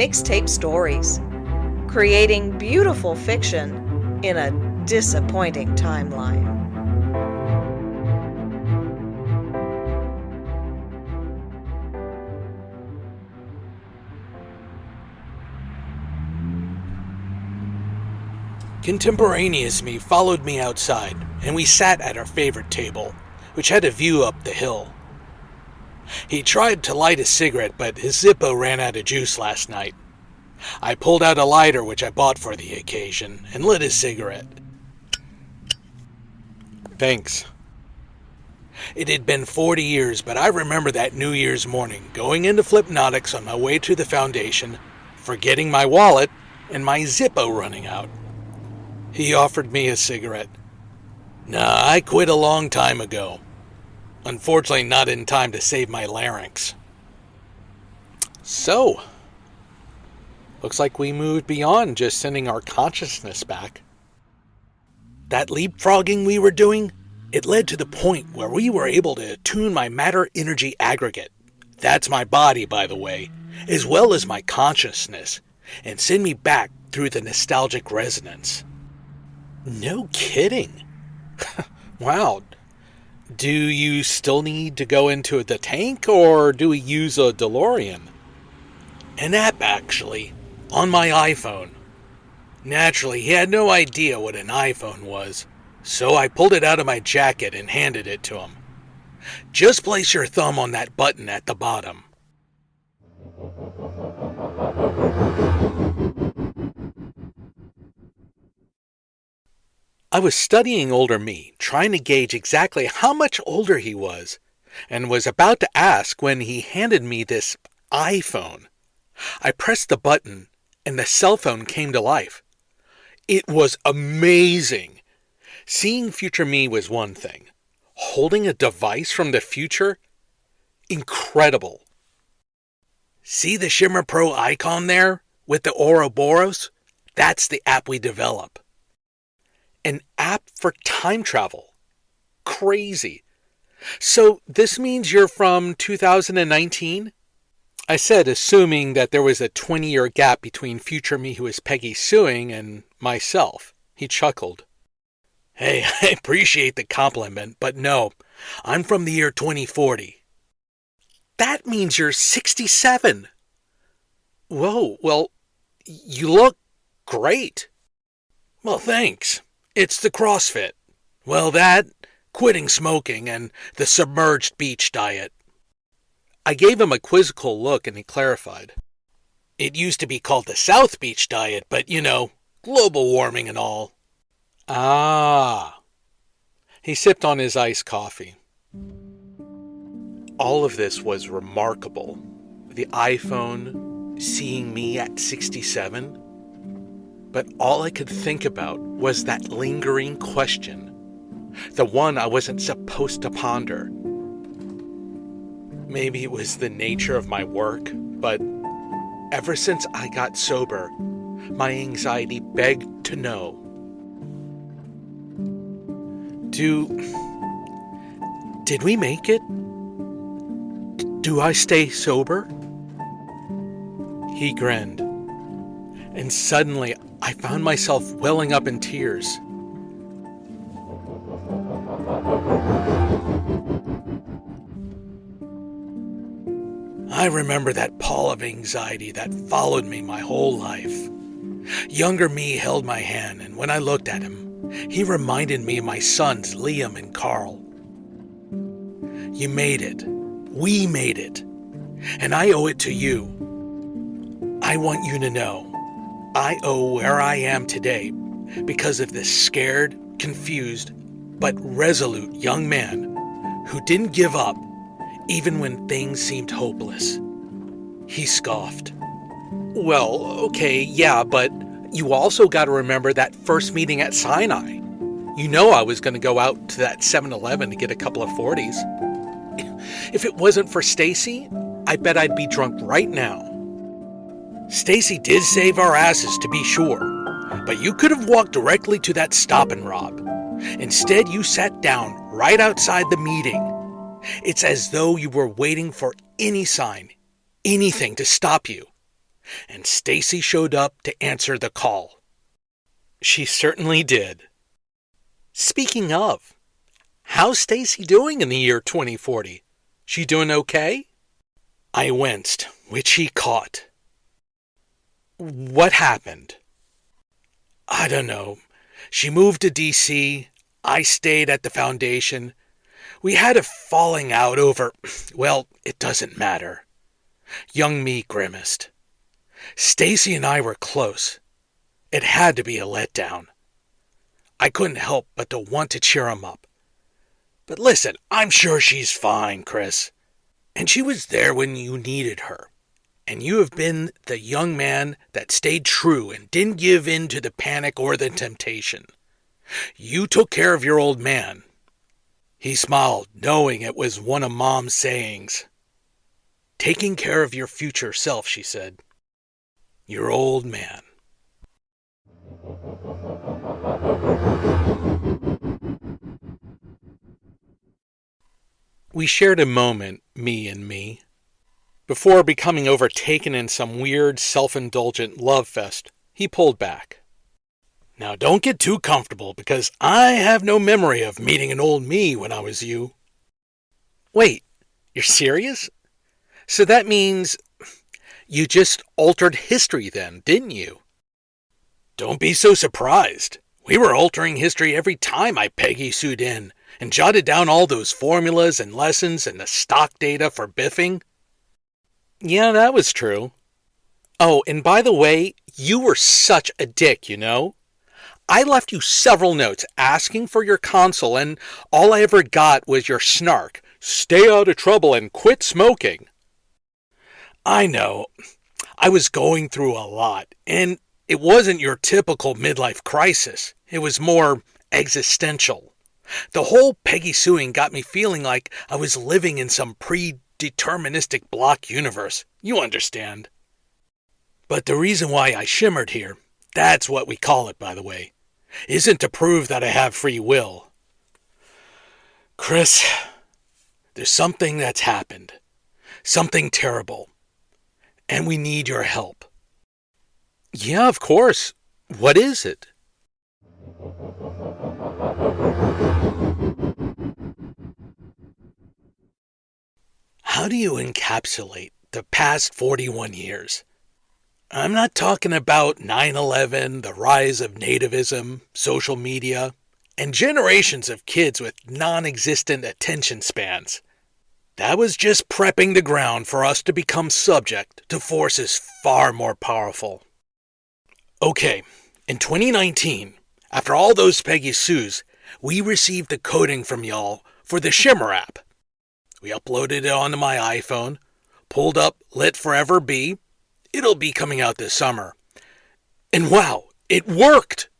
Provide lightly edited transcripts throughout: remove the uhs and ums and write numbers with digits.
mixtape stories, creating beautiful fiction in a disappointing timeline. Contemporaneous me followed me outside, and we sat at our favorite table, which had a view up the hill. He tried to light a cigarette, but his Zippo ran out of juice last night. I pulled out a lighter which I bought for the occasion, and lit his cigarette. Thanks. It had been 40 years, but I remember that New Year's morning, going into Flipnotics on my way to the foundation, forgetting my wallet, and my Zippo running out. He offered me a cigarette. Nah, I quit a long time ago. Unfortunately, not in time to save my larynx. So, looks like we moved beyond just sending our consciousness back. That leapfrogging we were doing, it led to the point where we were able to attune my matter-energy aggregate. That's my body, by the way, as well as my consciousness, and send me back through the nostalgic resonance. No kidding. Wow. Do you still need to go into the tank, or do we use a DeLorean? An app, actually, on my iPhone. Naturally, he had no idea what an iPhone was, so I pulled it out of my jacket and handed it to him. Just place your thumb on that button at the bottom. I was studying older me, trying to gauge exactly how much older he was, and was about to ask when he handed me this iPhone. I pressed the button, and the cell phone came to life. It was amazing. Seeing future me was one thing. Holding a device from the future? Incredible. See the Shimmer Pro icon there with the Ouroboros? That's the app we develop. An app for time travel. Crazy. So this means you're from 2019? I said, assuming that there was a 20-year gap between future me who is Peggy suing and myself. He chuckled. Hey, I appreciate the compliment, but no, I'm from the year 2040. That means you're 67. Whoa, well, you look great. Well, thanks. It's the CrossFit. Well, that, quitting smoking, and the submerged beach diet. I gave him a quizzical look and he clarified. It used to be called the South Beach diet, but you know, global warming and all. Ah. He sipped on his iced coffee. All of this was remarkable. The iPhone, seeing me at 67. But all I could think about was that lingering question. The one I wasn't supposed to ponder. Maybe it was the nature of my work, but ever since I got sober, my anxiety begged to know. Did we make it? Do I stay sober? He grinned, and suddenly I found myself welling up in tears. I remember that pall of anxiety that followed me my whole life. Younger me held my hand, and when I looked at him, he reminded me of my sons Liam and Carl. You made it. We made it. And I owe it to you. I want you to know, I owe where I am today because of this scared, confused, but resolute young man who didn't give up even when things seemed hopeless. He scoffed. Well, okay, yeah, but you also got to remember that first meeting at Sinai. You know I was going to go out to that 7-Eleven to get a couple of 40s. If it wasn't for Stacy, I bet I'd be drunk right now. Stacy did save our asses, to be sure, but you could have walked directly to that stop and rob. Instead, you sat down right outside the meeting. It's as though you were waiting for any sign, anything to stop you. and Stacy showed up to answer the call. She certainly did. Speaking of, how's Stacy doing in the year 2040? She doing okay? I winced, which he caught. What happened? I don't know. She moved to D.C. I stayed at the foundation. We had a falling out over, well, it doesn't matter. Young me grimaced. Stacy and I were close. It had to be a letdown. I couldn't help but to want to cheer him up. But listen, I'm sure she's fine, Chris. And she was there when you needed her. And you have been the young man that stayed true and didn't give in to the panic or the temptation. You took care of your old man. He smiled, knowing it was one of Mom's sayings. Taking care of your future self, she said. Your old man. We shared a moment, me, before becoming overtaken in some weird, self-indulgent love fest. He pulled back. Now don't get too comfortable, because I have no memory of meeting an old me when I was you. Wait, you're serious? So that means you just altered history then, didn't you? Don't be so surprised. We were altering history every time I Peggy Sued in and jotted down all those formulas and lessons and the stock data for biffing. Yeah, that was true. Oh, and by the way, you were such a dick, you know? I left you several notes asking for your console, and all I ever got was your snark. Stay out of trouble and quit smoking. I know. I was going through a lot, and it wasn't your typical midlife crisis. It was more existential. The whole Peggy suing got me feeling like I was living in some predeterministic block universe. You understand. But the reason why I shimmered here, that's what we call it, by the way, isn't to prove that I have free will. Chris, there's something that's happened. Something terrible. And we need your help. Yeah, of course. What is it? How do you encapsulate the past 41 years? I'm not talking about 9/11, the rise of nativism, social media, and generations of kids with non-existent attention spans. That was just prepping the ground for us to become subject to forces far more powerful. Okay, in 2019, after all those Peggy Sues, we received the coding from y'all for the Shimmer app. We uploaded it onto my iPhone, pulled up Lit Forever Be. It'll be coming out this summer. And wow, it worked!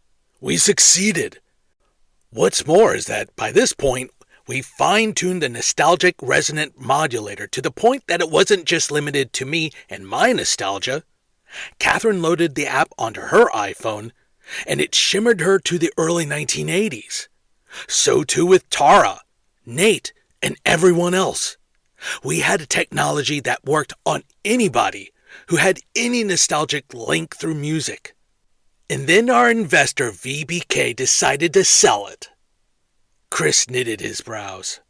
We succeeded. What's more is that by this point, we fine-tuned the nostalgic resonant modulator to the point that it wasn't just limited to me and my nostalgia. Catherine loaded the app onto her iPhone, and it shimmered her to the early 1980s. So too with Tara, Nate, and everyone else. We had a technology that worked on anybody who had any nostalgic link through music. And then our investor VBK decided to sell it. Chris knitted his brows.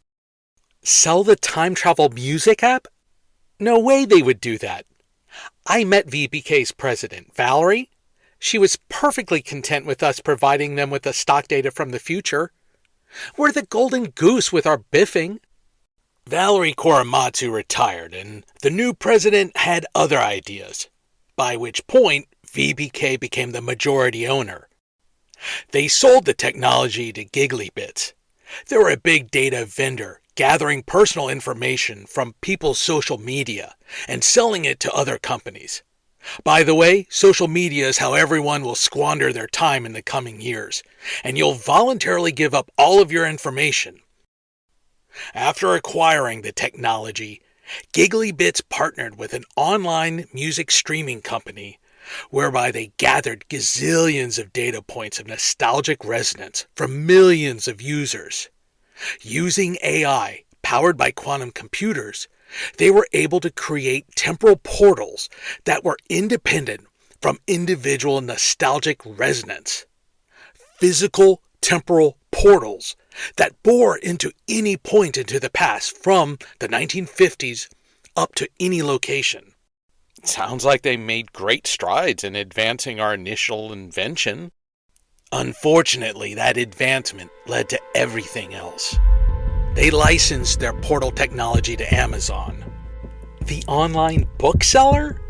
Sell the time travel music app? No way they would do that. I met VBK's president, Valerie. She was perfectly content with us providing them with the stock data from the future. We're the golden goose with our biffing. Valerie Korematsu retired, and the new president had other ideas, by which point VBK became the majority owner. They sold the technology to GigglyBits. They were a big data vendor, gathering personal information from people's social media and selling it to other companies. By the way, social media is how everyone will squander their time in the coming years, and you'll voluntarily give up all of your information. After acquiring the technology, GigglyBits partnered with an online music streaming company, whereby they gathered gazillions of data points of nostalgic resonance from millions of users. Using AI, powered by quantum computers, They were able to create temporal portals that were independent from individual nostalgic resonance. Physical temporal portals that bore into any point into the past from the 1950s up to any location. Sounds like they made great strides in advancing our initial invention. Unfortunately, that advancement led to everything else. They licensed their portal technology to Amazon. The online bookseller?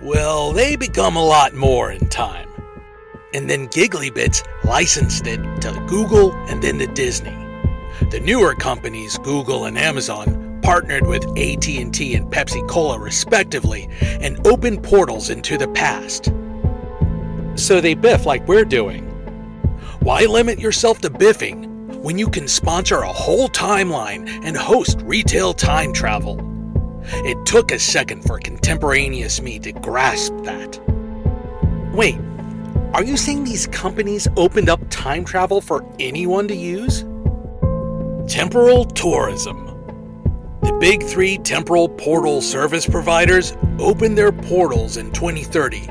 Well, they become a lot more in time. And then Giggly Bits licensed it to Google and then to Disney. The newer companies, Google and Amazon, partnered with AT&T and Pepsi-Cola respectively and opened portals into the past. So they biff like we're doing. Why limit yourself to biffing when you can sponsor a whole timeline and host retail time travel? It took a second for contemporaneous me to grasp that. Wait, are you saying these companies opened up time travel for anyone to use? Temporal tourism. The big three temporal portal service providers opened their portals in 2030,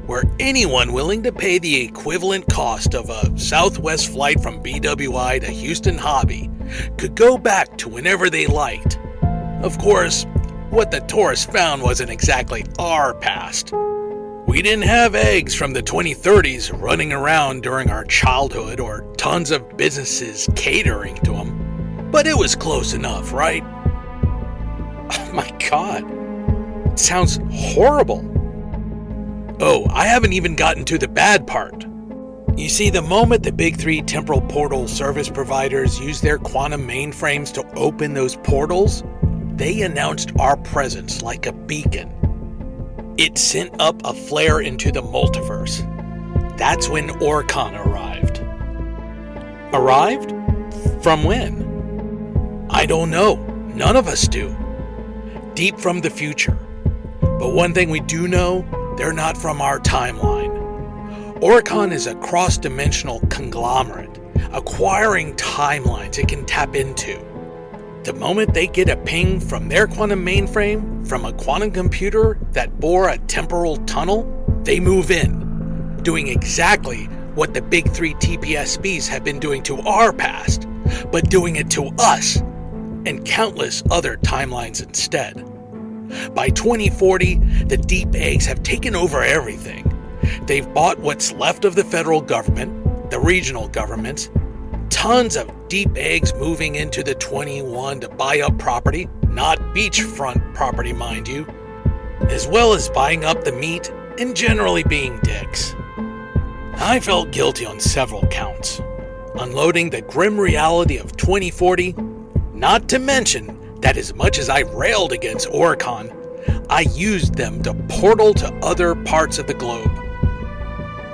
where anyone willing to pay the equivalent cost of a Southwest flight from BWI to Houston Hobby could go back to whenever they liked. Of course, what the tourists found wasn't exactly our past. We didn't have eggs from the 2030s running around during our childhood or tons of businesses catering to them, but it was close enough, right? Oh my God, it sounds horrible. Oh, I haven't even gotten to the bad part. You see, the moment the big three temporal portal service providers used their quantum mainframes to open those portals, they announced our presence like a beacon. It sent up a flare into the multiverse. That's when Orcon arrived. Arrived? From when? I don't know. None of us do. Deep from the future. But one thing we do know, they're not from our timeline. Orcon is a cross-dimensional conglomerate, acquiring timelines it can tap into. The moment they get a ping from their quantum mainframe, from a quantum computer that bore a temporal tunnel, they move in, doing exactly what the big three TPSBs have been doing to our past, but doing it to us and countless other timelines instead. By 2040, the deep eggs have taken over everything. They've bought what's left of the federal government, the regional governments, tons of deep eggs moving into the 21 to buy up property, not beachfront property, mind you, as well as buying up the meat and generally being dicks. I felt guilty on several counts, unloading the grim reality of 2040, not to mention that as much as I railed against Orcon, I used them to portal to other parts of the globe.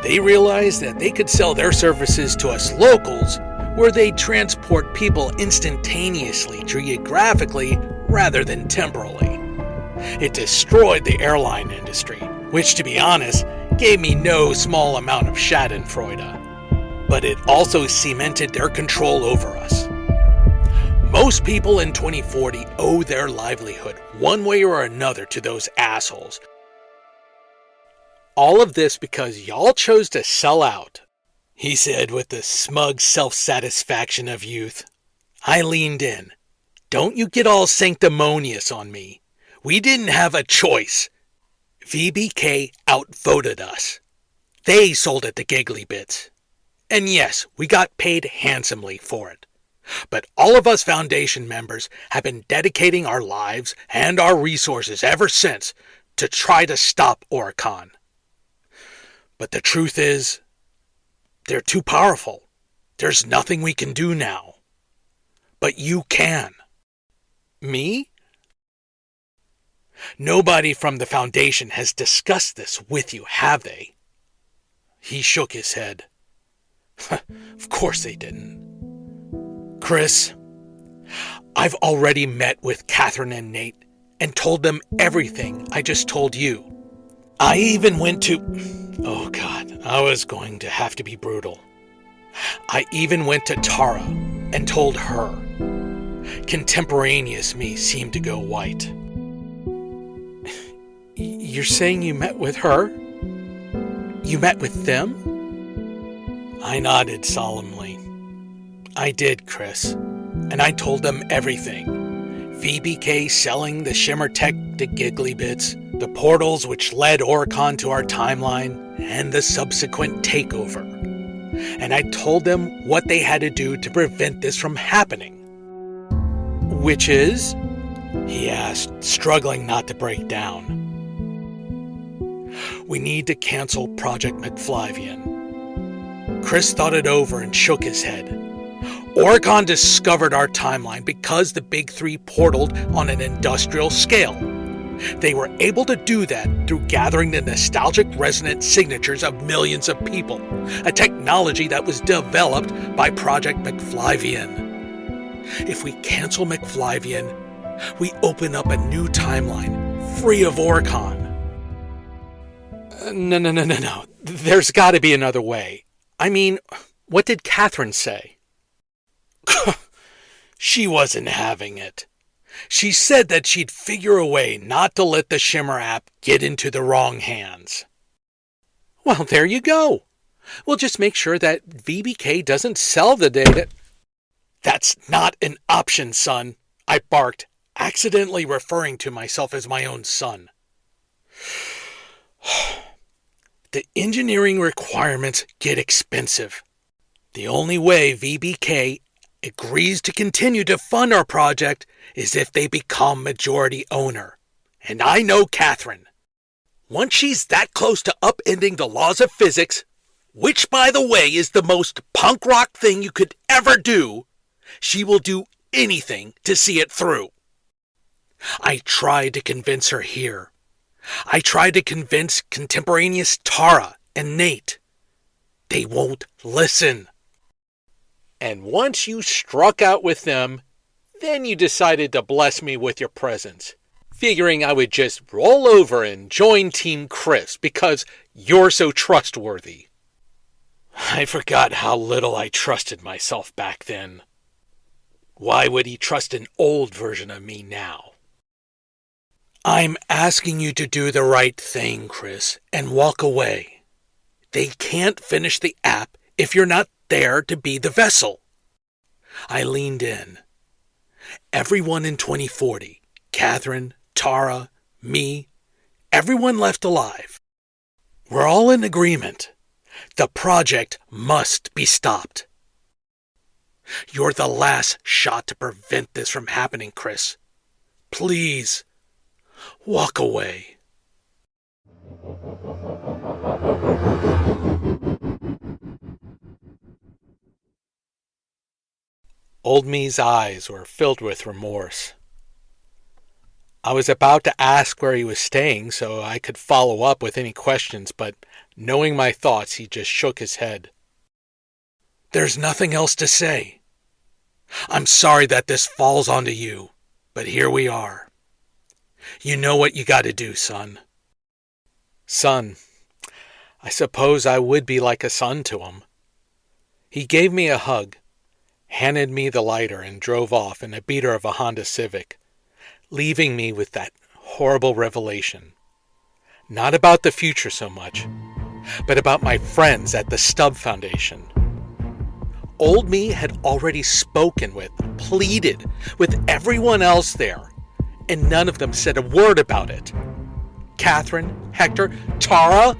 They realized that they could sell their services to us locals, where they transport people instantaneously geographically rather than temporally. It destroyed the airline industry, which to be honest, gave me no small amount of schadenfreude. But it also cemented their control over us. Most people in 2040 owe their livelihood one way or another to those assholes. All of this because y'all chose to sell out, he said with the smug self-satisfaction of youth. I leaned in. Don't you get all sanctimonious on me. We didn't have a choice. VBK outvoted us. They sold it to Giggly Bits. And yes, we got paid handsomely for it. But all of us Foundation members have been dedicating our lives and our resources ever since to try to stop Orcon. But the truth is, they're too powerful. There's nothing we can do now. But you can. Me? Nobody from the Foundation has discussed this with you, have they? He shook his head. Of course they didn't. Chris, I've already met with Catherine and Nate and told them everything I just told you. I even went to... Oh God, I was going to have to be brutal. I even went to Tara and told her. Contemporaneous me seemed to go white. You're saying you met with her? You met with them? I nodded solemnly. I did, Chris. And I told them everything. VBK selling the Shimmer Tech to Giggly Bits, the portals which led Oricon to our timeline, and the subsequent takeover. And I told them what they had to do to prevent this from happening. Which is? He asked, struggling not to break down. We need to cancel Project McFlyvian. Chris thought it over and shook his head. Oricon discovered our timeline because the Big Three portaled on an industrial scale. They were able to do that through gathering the nostalgic resonant signatures of millions of people, a technology that was developed by Project McFlyvian. If we cancel McFlyvian, we open up a new timeline, free of Oricon. No. There's got to be another way. I mean, what did Catherine say? She wasn't having it. She said that she'd figure a way not to let the Shimmer app get into the wrong hands. Well, there you go. We'll just make sure that VBK doesn't sell the data. That's not an option, son, I barked, accidentally referring to myself as my own son. The engineering requirements get expensive. The only way VBK agrees to continue to fund our project is if they become majority owner. And I know Catherine. Once she's that close to upending the laws of physics, which, by the way, is the most punk rock thing you could ever do, she will do anything to see it through. I tried to convince her here. I tried to convince contemporaneous Tara and Nate. They won't listen. And once you struck out with them, then you decided to bless me with your presence, figuring I would just roll over and join Team Chris because you're so trustworthy. I forgot how little I trusted myself back then. Why would he trust an old version of me now? I'm asking you to do the right thing, Chris, and walk away. They can't finish the app if you're not there to be the vessel. I leaned in. Everyone in 2040, Catherine, Tara, me, everyone left alive. We're all in agreement. The project must be stopped. You're the last shot to prevent this from happening, Chris. Please, walk away. Old me's eyes were filled with remorse. I was about to ask where he was staying so I could follow up with any questions, but knowing my thoughts, he just shook his head. There's nothing else to say. I'm sorry that this falls onto you, but here we are. You know what you got to do, son. Son, I suppose I would be like a son to him. He gave me a hug, handed me the lighter, and drove off in a beater of a Honda Civic, leaving me with that horrible revelation. Not about the future so much, but about my friends at the Stubb Foundation. Old me had already spoken with, pleaded with everyone else there, and none of them said a word about it. Catherine, Hector, Tara.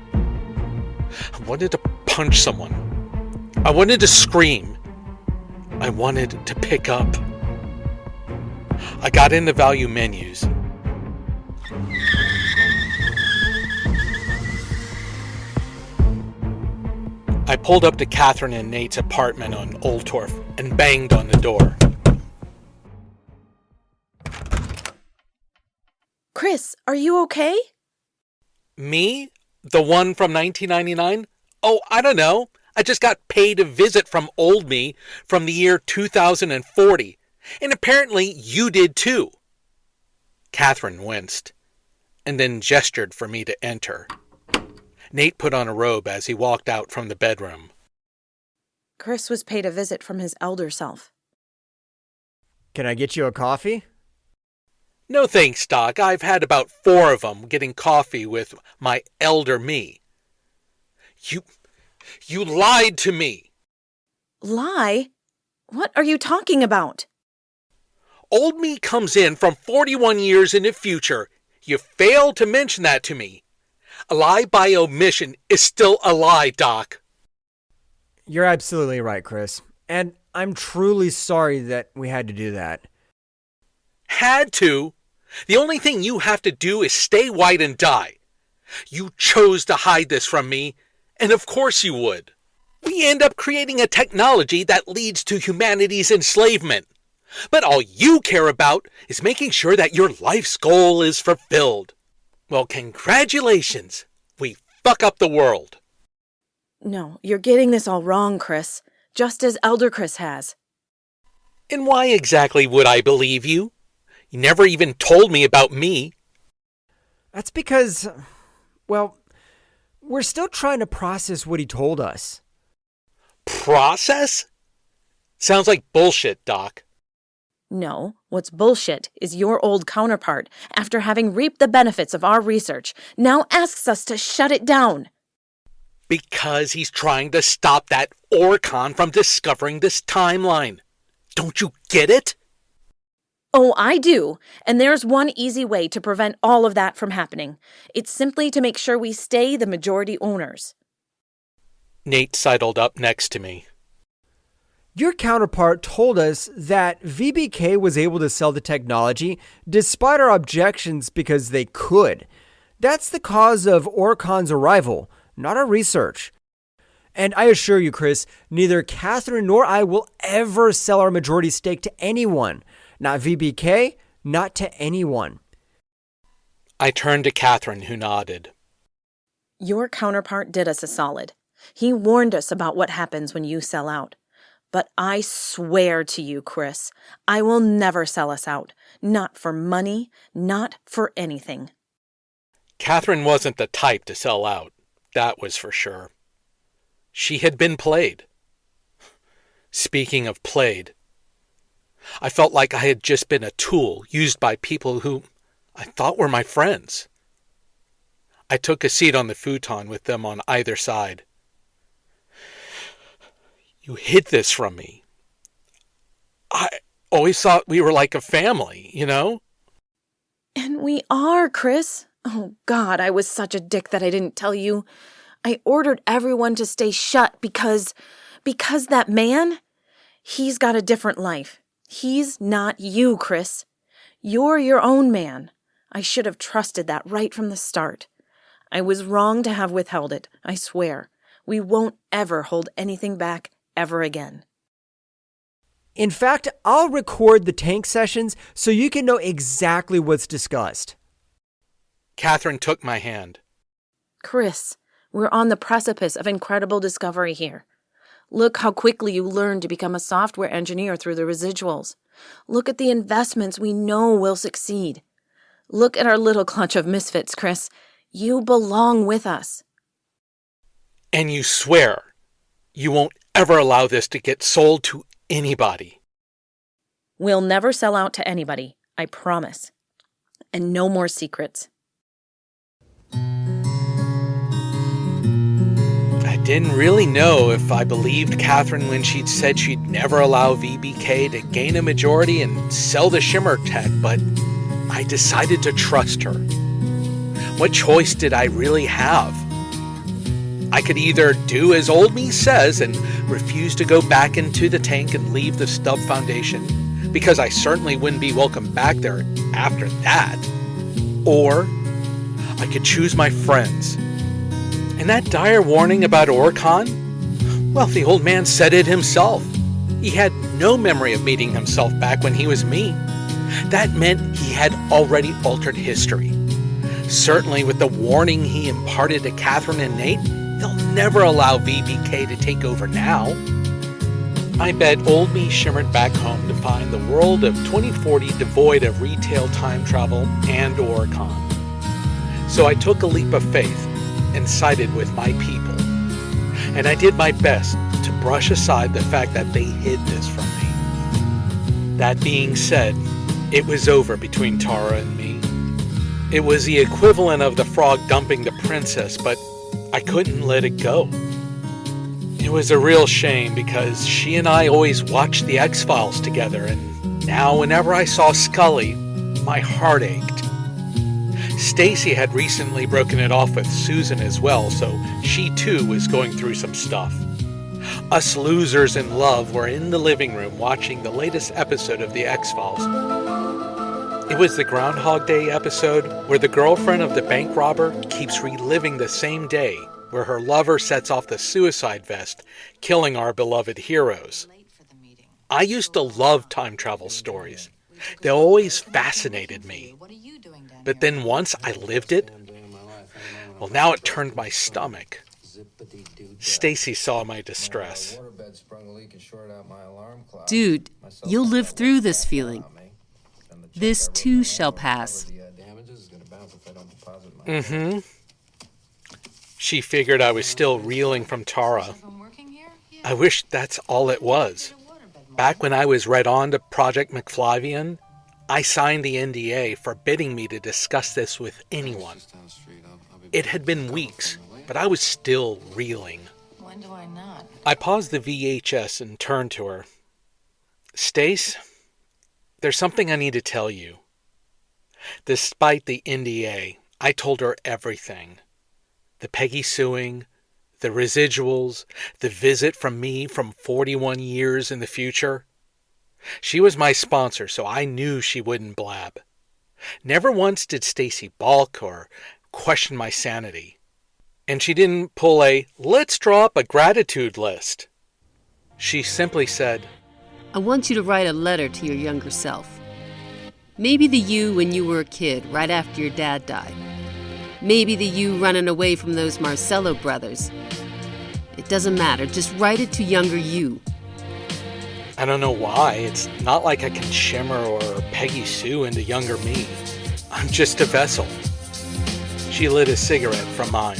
I wanted to punch someone. I wanted to scream. I wanted to pick up. I got into value menus. I pulled up to Catherine and Nate's apartment on Old Torf and banged on the door. Chris, are you okay? Me? The one from 1999? Oh, I don't know. I just got paid a visit from old me from the year 2040. And apparently you did too. Catherine winced, and then gestured for me to enter. Nate put on a robe as he walked out from the bedroom. Chris was paid a visit from his elder self. Can I get you a coffee? No thanks, Doc. I've had about 4 of them getting coffee with my elder me. You lied to me. Lie? What are you talking about? Old me comes in from 41 years in the future. You failed to mention that to me. A lie by omission is still a lie, Doc. You're absolutely right, Chris. And I'm truly sorry that we had to do that. Had to? The only thing you have to do is stay white and die. You chose to hide this from me, and of course you would. We end up creating a technology that leads to humanity's enslavement. But all you care about is making sure that your life's goal is fulfilled. Well, congratulations. We fuck up the world. No, you're getting this all wrong, Chris. Just as Elder Chris has. And why exactly would I believe you? You never even told me about me. That's because, well, we're still trying to process what he told us. Process? Sounds like bullshit, Doc. No, what's bullshit is your old counterpart, after having reaped the benefits of our research, now asks us to shut it down. Because he's trying to stop that Orcon from discovering this timeline. Don't you get it? Oh, I do. And there's one easy way to prevent all of that from happening. It's simply to make sure we stay the majority owners. Nate sidled up next to me. Your counterpart told us that VBK was able to sell the technology despite our objections because they could. That's the cause of Orcon's arrival, not our research. And I assure you, Chris, neither Catherine nor I will ever sell our majority stake to anyone. Not VBK, not to anyone. I turned to Catherine, who nodded. Your counterpart did us a solid. He warned us about what happens when you sell out. But I swear to you, Chris, I will never sell us out. Not for money, not for anything. Catherine wasn't the type to sell out, that was for sure. She had been played. Speaking of played, I felt like I had just been a tool used by people who I thought were my friends. I took a seat on the futon with them on either side. You hid this from me. I always thought we were like a family, you know? And we are, Chris. Oh, God, I was such a dick that I didn't tell you. I ordered everyone to stay shut because that man, he's got a different life. He's not you, Chris. You're your own man. I should have trusted that right from the start. I was wrong to have withheld it, I swear. We won't ever hold anything back ever again. In fact, I'll record the tank sessions so you can know exactly what's discussed. Catherine took my hand. Chris, we're on the precipice of incredible discovery here. Look how quickly you learned to become a software engineer through the residuals. Look at the investments we know will succeed. Look at our little clutch of misfits, Chris. You belong with us. And you swear you won't ever allow this to get sold to anybody. We'll never sell out to anybody, I promise. And no more secrets. I didn't really know if I believed Catherine when she'd said she'd never allow VBK to gain a majority and sell the Shimmer tech, but I decided to trust her. What choice did I really have? I could either do as old me says and refuse to go back into the tank and leave the Stubb Foundation, because I certainly wouldn't be welcome back there after that. Or I could choose my friends. And that dire warning about Orcon? Well, the old man said it himself. He had no memory of meeting himself back when he was me. That meant he had already altered history. Certainly with the warning he imparted to Catherine and Nate, they'll never allow VBK to take over now. I bet old me shimmered back home to find the world of 2040 devoid of retail time travel and Orcon. So I took a leap of faith and sided with my people. And I did my best to brush aside the fact that they hid this from me. That being said, it was over between Tara and me. It was the equivalent of the frog dumping the princess, but I couldn't let it go. It was a real shame because she and I always watched the X-Files together, and now whenever I saw Scully, my heart ached. Stacy had recently broken it off with Susan as well, so she too was going through some stuff. Us losers in love were in the living room watching the latest episode of the X-Files. It was the Groundhog Day episode where the girlfriend of the bank robber keeps reliving the same day where her lover sets off the suicide vest, killing our beloved heroes. I used to love time travel stories. They always fascinated me. But then once I lived it, well, now it turned my stomach. Stacy saw my distress. Dude, you'll live through this feeling. This too shall pass. Mm-hmm. She figured I was still reeling from Tara. I wish that's all it was. Back when I was read on to Project McFlavian, I signed the NDA forbidding me to discuss this with anyone. It had been weeks, but I was still reeling. When do I not? I paused the VHS and turned to her. Stace, there's something I need to tell you. Despite the NDA, I told her everything. The Peggy suing, the residuals, the visit from me from 41 years in the future. She was my sponsor, so I knew she wouldn't blab. Never once did Stacy balk or question my sanity. And she didn't pull a, let's draw up a gratitude list. She simply said, I want you to write a letter to your younger self. Maybe the you when you were a kid, right after your dad died. Maybe the you running away from those Marcello brothers. It doesn't matter, just write it to younger you. I don't know why. It's not like I can shimmer or Peggy Sue into younger me. I'm just a vessel. She lit a cigarette from mine.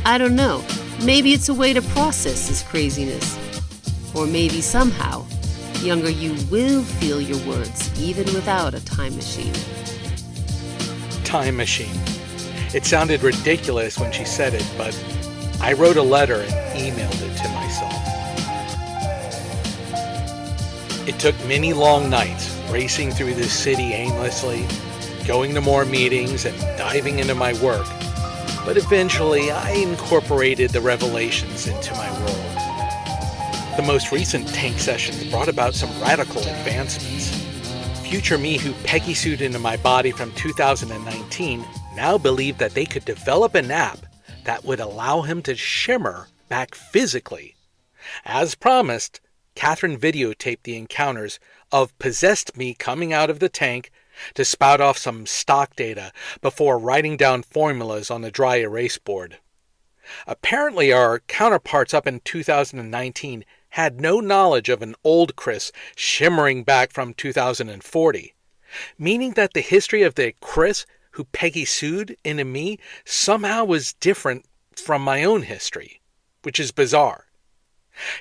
I don't know. Maybe it's a way to process this craziness. Or maybe somehow, younger you will feel your words even without a time machine. Time machine. It sounded ridiculous when she said it, but I wrote a letter and emailed it to myself. It took many long nights racing through this city aimlessly, going to more meetings and diving into my work. But eventually, I incorporated the revelations into my world. The most recent tank sessions brought about some radical advancements. Future me who Peggy sued into my body from 2019 now believed that they could develop an app that would allow him to shimmer back physically. As promised, Catherine videotaped the encounters of possessed me coming out of the tank to spout off some stock data before writing down formulas on a dry erase board. Apparently, our counterparts up in 2019 had no knowledge of an old Chris shimmering back from 2040, meaning that the history of the Chris who Peggy sued into me somehow was different from my own history, which is bizarre.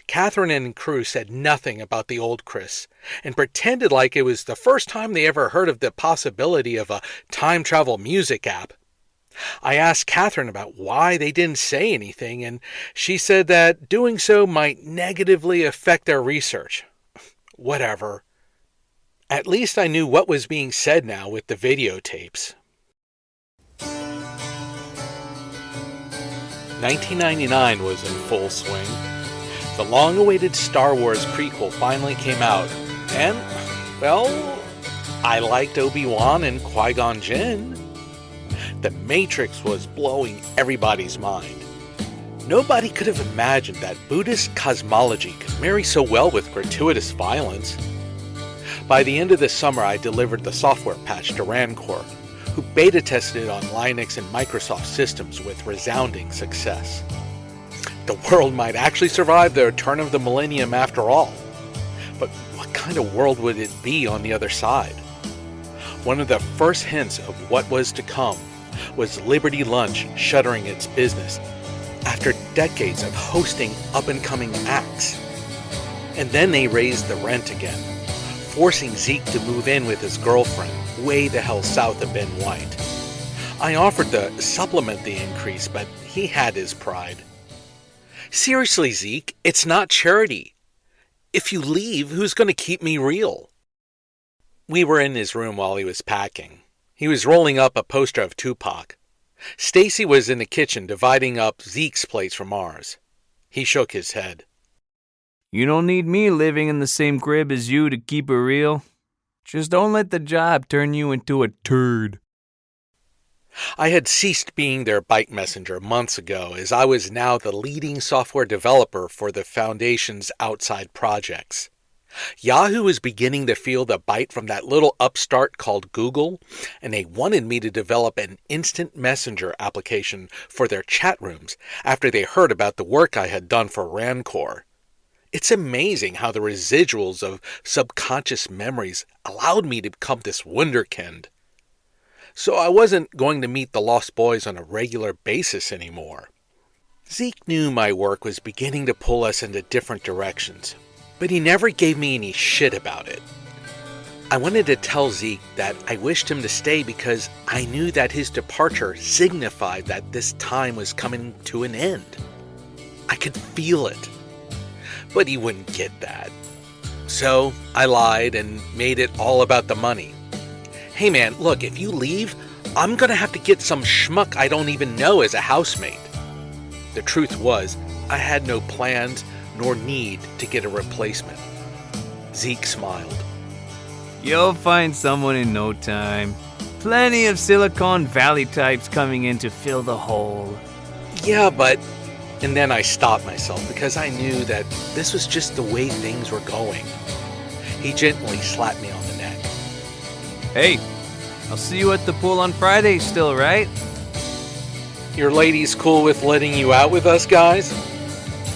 Catherine and crew said nothing about the old Chris and pretended like it was the first time they ever heard of the possibility of a time travel music app. I asked Catherine about why they didn't say anything, and she said that doing so might negatively affect their research. Whatever. At least I knew what was being said now with the videotapes. 1999 was in full swing. The long-awaited Star Wars prequel finally came out, and, well, I liked Obi-Wan and Qui-Gon Jinn. The Matrix was blowing everybody's mind. Nobody could have imagined that Buddhist cosmology could marry so well with gratuitous violence. By the end of the summer, I delivered the software patch to Rancor, who beta tested it on Linux and Microsoft systems with resounding success. The world might actually survive the turn of the millennium after all. But what kind of world would it be on the other side? One of the first hints of what was to come was Liberty Lunch shuttering its business after decades of hosting up-and-coming acts. And then they raised the rent again, forcing Zeke to move in with his girlfriend way the hell south of Ben White. I offered to supplement the increase, but he had his pride. Seriously, Zeke, it's not charity. If you leave, who's going to keep me real? We were in his room while he was packing. He was rolling up a poster of Tupac. Stacy was in the kitchen dividing up Zeke's plates from ours. He shook his head. You don't need me living in the same crib as you to keep it real. Just don't let the job turn you into a turd. I had ceased being their bike messenger months ago, as I was now the leading software developer for the Foundation's outside projects. Yahoo was beginning to feel the bite from that little upstart called Google, and they wanted me to develop an instant messenger application for their chat rooms after they heard about the work I had done for Rancor. It's amazing how the residuals of subconscious memories allowed me to become this wunderkind. So I wasn't going to meet the Lost Boys on a regular basis anymore. Zeke knew my work was beginning to pull us into different directions, but he never gave me any shit about it. I wanted to tell Zeke that I wished him to stay because I knew that his departure signified that this time was coming to an end. I could feel it. But he wouldn't get that. So I lied and made it all about the money. Hey man, look, if you leave, I'm gonna have to get some schmuck I don't even know as a housemate. The truth was, I had no plans nor need to get a replacement. Zeke smiled. You'll find someone in no time. Plenty of Silicon Valley types coming in to fill the hole. Yeah, but... And then I stopped myself because I knew that this was just the way things were going. He gently slapped me on the neck. Hey, I'll see you at the pool on Friday still, right? Your lady's cool with letting you out with us guys?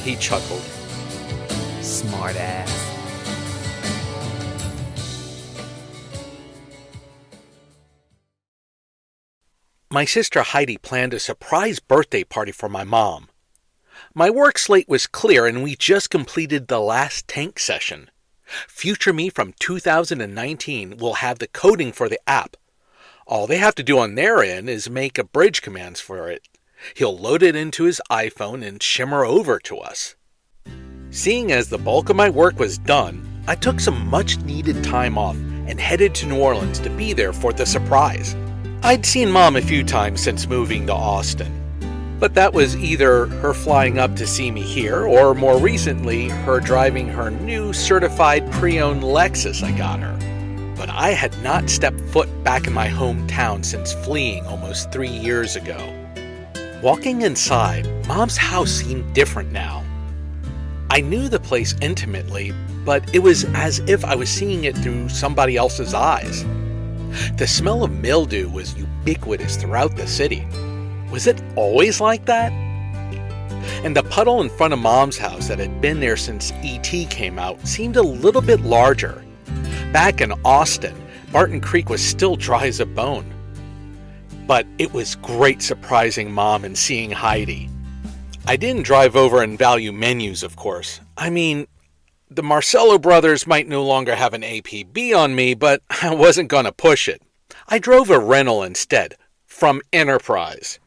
He chuckled. Smart ass. My sister Heidi planned a surprise birthday party for my mom. My work slate was clear and we just completed the last tank session. Future me from 2019 will have the coding for the app. All they have to do on their end is make a bridge commands for it. He'll load it into his iPhone and shimmer over to us. Seeing as the bulk of my work was done, I took some much needed time off and headed to New Orleans to be there for the surprise. I'd seen Mom a few times since moving to Austin. But that was either her flying up to see me here, or more recently, her driving her new certified pre-owned Lexus I got her. But I had not stepped foot back in my hometown since fleeing almost 3 years ago. Walking inside, Mom's house seemed different now. I knew the place intimately, but it was as if I was seeing it through somebody else's eyes. The smell of mildew was ubiquitous throughout the city. Was it always like that? And the puddle in front of Mom's house that had been there since E.T. came out seemed a little bit larger. Back in Austin, Barton Creek was still dry as a bone. But it was great surprising Mom and seeing Heidi. I didn't drive over and value menus, of course. I mean, the Marcello brothers might no longer have an APB on me, but I wasn't going to push it. I drove a rental instead, from Enterprise.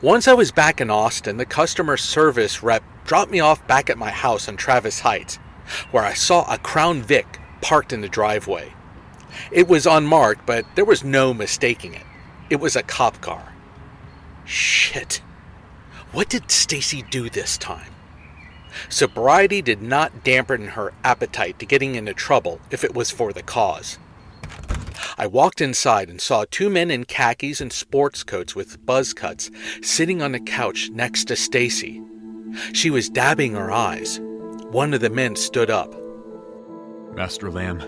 Once I was back in Austin, the customer service rep dropped me off back at my house on Travis Heights, where I saw a Crown Vic parked in the driveway. It was unmarked, but there was no mistaking it. It was a cop car. Shit. What did Stacy do this time? Sobriety did not dampen her appetite to getting into trouble if it was for the cause. I walked inside and saw 2 men in khakis and sports coats with buzz cuts sitting on the couch next to Stacy. She was dabbing her eyes. One of the men stood up. Master Lamb.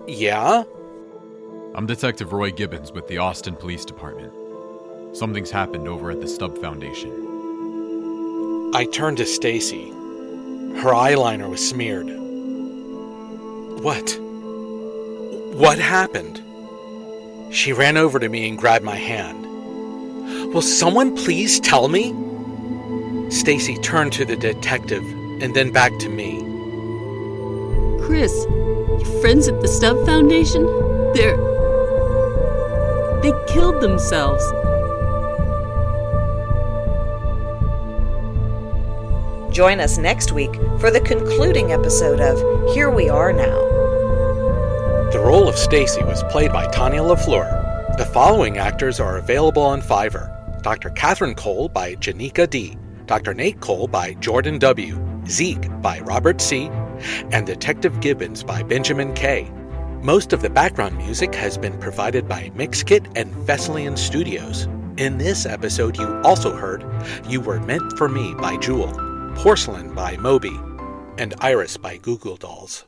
Yeah? I'm Detective Roy Gibbons with the Austin Police Department. Something's happened over at the Stubb Foundation. I turned to Stacy. Her eyeliner was smeared. What happened? She ran over to me and grabbed my hand. Will someone please tell me? Stacy turned to the detective and then back to me. Chris, Your friends at the Stubb Foundation? They killed themselves. Join us next week for the concluding episode of Here We Are Now. The role of Stacy was played by Tanya LaFleur. The following actors are available on Fiverr. Dr. Catherine Cole by Janika D., Dr. Nate Cole by Jordan W., Zeke by Robert C., and Detective Gibbons by Benjamin K. Most of the background music has been provided by Mixkit and Thessalian Studios. In this episode, you also heard You Were Meant for Me by Jewel, Porcelain by Moby, and Iris by Google Dolls.